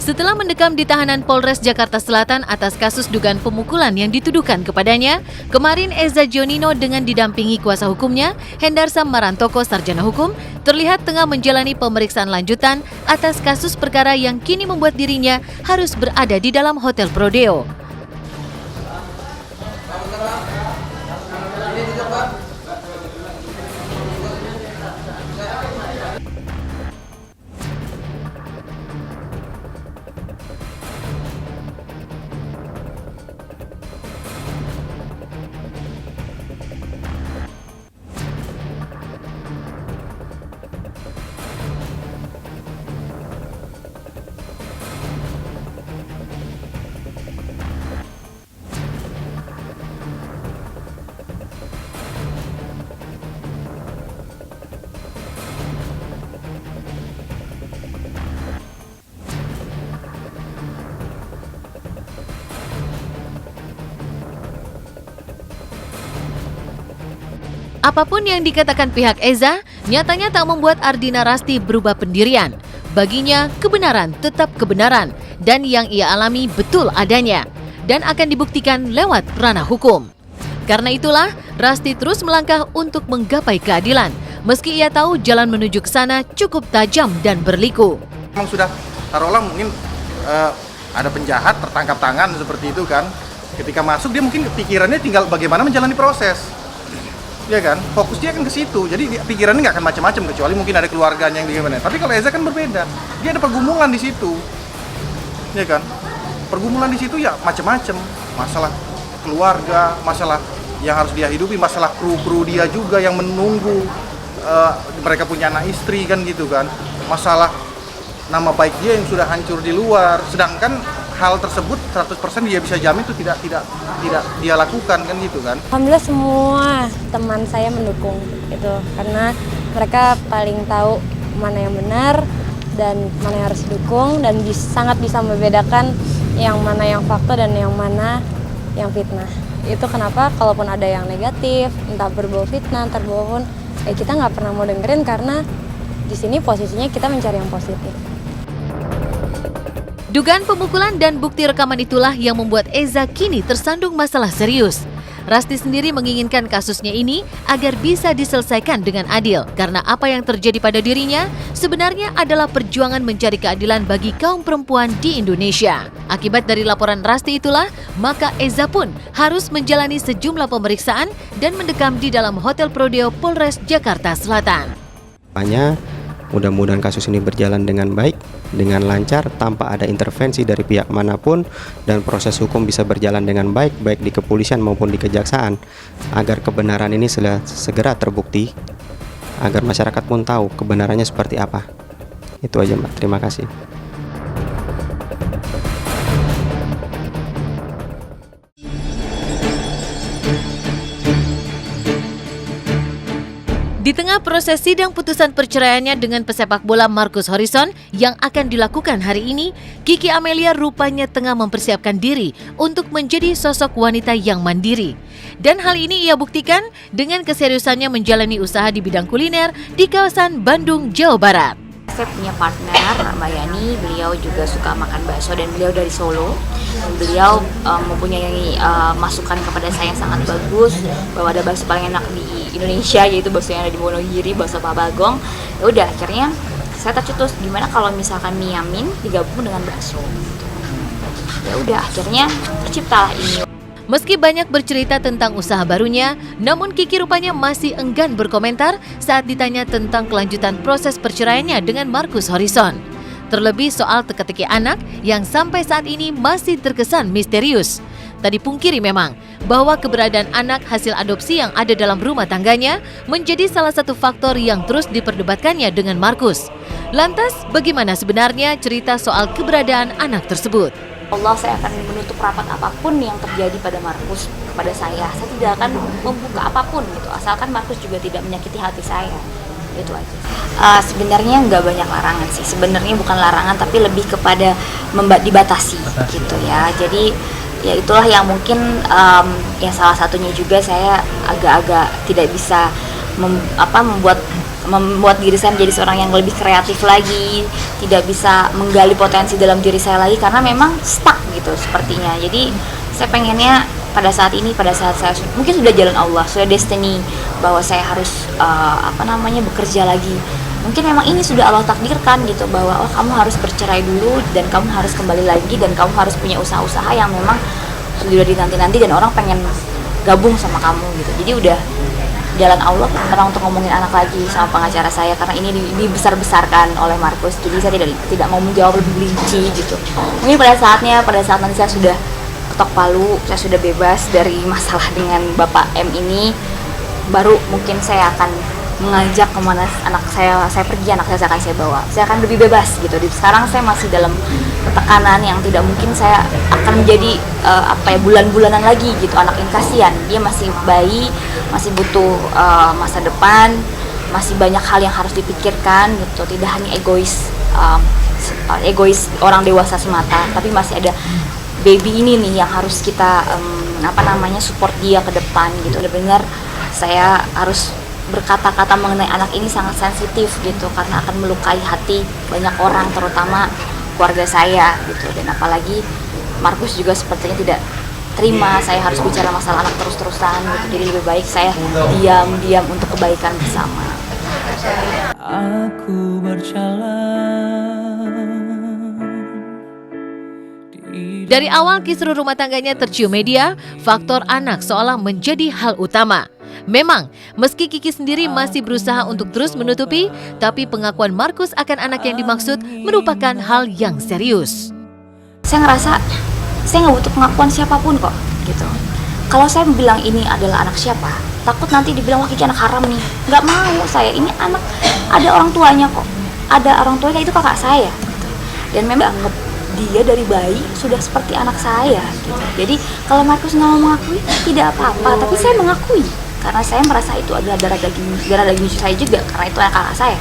Setelah mendekam di tahanan Polres Jakarta Selatan atas kasus dugaan pemukulan yang dituduhkan kepadanya, kemarin Eza Gionino dengan didampingi kuasa hukumnya, Hendarsa Marantoko Sarjana Hukum, terlihat tengah menjalani pemeriksaan lanjutan atas kasus perkara yang kini membuat dirinya harus berada di dalam Hotel Prodeo. Apapun yang dikatakan pihak Eza, nyatanya tak membuat Ardina Rasti berubah pendirian. Baginya, kebenaran tetap kebenaran, dan yang ia alami betul adanya, dan akan dibuktikan lewat ranah hukum. Karena itulah, Rasti terus melangkah untuk menggapai keadilan, meski ia tahu jalan menuju ke sana cukup tajam dan berliku. Memang sudah, taruhlah mungkin ada penjahat tertangkap tangan seperti itu kan. Ketika masuk dia mungkin pikirannya tinggal bagaimana menjalani proses. Ya kan, fokus dia kan ke situ, jadi pikirannya nggak akan macam-macam kecuali mungkin ada keluarganya yang gimana. Tapi kalau Eza kan berbeda, dia ada pergumulan di situ, ya kan, pergumulan di situ ya macam-macam, masalah keluarga, masalah yang harus dia hidupi, masalah kru dia juga yang menunggu, mereka punya anak istri kan gitu kan, masalah nama baik dia yang sudah hancur di luar, sedangkan hal tersebut 100% dia bisa jamin itu tidak dia lakukan kan gitu kan. Alhamdulillah semua teman saya mendukung itu karena mereka paling tahu mana yang benar dan mana yang harus didukung dan sangat bisa membedakan yang mana yang fakta dan yang mana yang fitnah. Itu kenapa kalaupun ada yang negatif, entah berbau fitnah, entah berbau pun, kita nggak pernah mau dengerin karena di sini posisinya kita mencari yang positif. Dugaan pemukulan dan bukti rekaman itulah yang membuat Eza kini tersandung masalah serius. Rasti sendiri menginginkan kasusnya ini agar bisa diselesaikan dengan adil karena apa yang terjadi pada dirinya sebenarnya adalah perjuangan mencari keadilan bagi kaum perempuan di Indonesia. Akibat dari laporan Rasti itulah, maka Eza pun harus menjalani sejumlah pemeriksaan dan mendekam di dalam Hotel Prodeo Polres Jakarta Selatan. Mudah-mudahan kasus ini berjalan dengan baik, dengan lancar, tanpa ada intervensi dari pihak manapun, dan proses hukum bisa berjalan dengan baik, baik di kepolisian maupun di kejaksaan, agar kebenaran ini segera terbukti, agar masyarakat pun tahu kebenarannya seperti apa. Itu aja, Mbak. Terima kasih. Di tengah proses sidang putusan perceraiannya dengan pesepak bola Marcus Horizon yang akan dilakukan hari ini, Kiki Amelia rupanya tengah mempersiapkan diri untuk menjadi sosok wanita yang mandiri. Dan hal ini ia buktikan dengan keseriusannya menjalani usaha di bidang kuliner di kawasan Bandung, Jawa Barat. Saya punya partner, Mbak Yani, beliau juga suka makan bakso dan beliau dari Solo. Beliau mempunyai masukan kepada saya yang sangat bagus bahwa ada bakso paling enak di Indonesia, yaitu bakso yang ada di Wonogiri, bakso Pak Bagong. Ya udah, akhirnya saya tercetus gimana kalau misalkan mie Yamin digabung dengan bakso. Ya udah, akhirnya terciptalah ini. Meski banyak bercerita tentang usaha barunya, namun Kiki rupanya masih enggan berkomentar saat ditanya tentang kelanjutan proses perceraiannya dengan Marcus Horizon. Terlebih soal teka-teki anak yang sampai saat ini masih terkesan misterius. Tak dipungkiri memang bahwa keberadaan anak hasil adopsi yang ada dalam rumah tangganya menjadi salah satu faktor yang terus diperdebatkannya dengan Marcus. Lantas, bagaimana sebenarnya cerita soal keberadaan anak tersebut? Allah, saya akan menutup rapat apapun yang terjadi pada Marcus kepada saya. Saya tidak akan membuka apapun gitu, asalkan Marcus juga tidak menyakiti hati saya. Itu aja. Sebenarnya nggak banyak larangan sih. Sebenarnya bukan larangan, tapi lebih kepada dibatasi gitu ya. Jadi ya itulah yang mungkin ya salah satunya juga saya agak-agak tidak bisa membuat membuat diri saya menjadi seorang yang lebih kreatif lagi, tidak bisa menggali potensi dalam diri saya lagi karena memang stuck gitu sepertinya. Jadi saya pengennya pada saat ini, pada saat saya mungkin sudah jalan Allah, sudah destiny bahwa saya harus bekerja lagi. Mungkin memang ini sudah Allah takdirkan gitu, bahwa oh kamu harus bercerai dulu dan kamu harus kembali lagi dan kamu harus punya usaha-usaha yang memang sudah dinanti-nanti dan orang pengen gabung sama kamu gitu. Jadi udah jalan Allah karena untuk ngomongin anak lagi sama pengacara saya, karena ini dibesar-besarkan oleh Markus, jadi saya tidak mau menjawab lebih rinci gitu. Mungkin pada saat nanti saya sudah ketok palu, saya sudah bebas dari masalah dengan Bapak M ini, baru mungkin saya akan mengajak kemana anak saya pergi, anak saya akan saya bawa, saya akan lebih bebas gitu. Sekarang saya masih dalam tekanan yang tidak mungkin saya akan menjadi bulan-bulanan lagi gitu. Anak ini kasihan, dia masih bayi, masih butuh masa depan, masih banyak hal yang harus dipikirkan gitu. Tidak hanya egois orang dewasa semata, tapi masih ada baby ini nih yang harus kita support dia ke depan gitu. Benar-benar saya harus berkata-kata mengenai anak ini sangat sensitif gitu, karena akan melukai hati banyak orang, terutama keluarga saya gitu. Dan apalagi Markus juga sepertinya tidak terima saya harus bicara masalah anak terus-terusan gitu. Jadi lebih baik saya diam untuk kebaikan bersama. Aku berjalan. Dari awal kisruh rumah tangganya tercium media, faktor anak seolah menjadi hal utama. Memang, meski Kiki sendiri masih berusaha untuk terus menutupi, tapi pengakuan Markus akan anak yang dimaksud merupakan hal yang serius. Saya ngerasa saya nggak butuh pengakuan siapapun kok gitu. Kalau saya bilang ini adalah anak siapa, takut nanti dibilang wah Kiki anak haram nih. Nggak mau saya, ini anak ada orang tuanya kok, ada orang tuanya, itu kakak saya gitu. Dan memang anggap dia dari bayi sudah seperti anak saya gitu. Jadi kalau Markus nggak mau mengakui tidak apa-apa, tapi saya mengakui karena saya merasa itu adalah darah daging saya juga, karena itu anak kakak saya.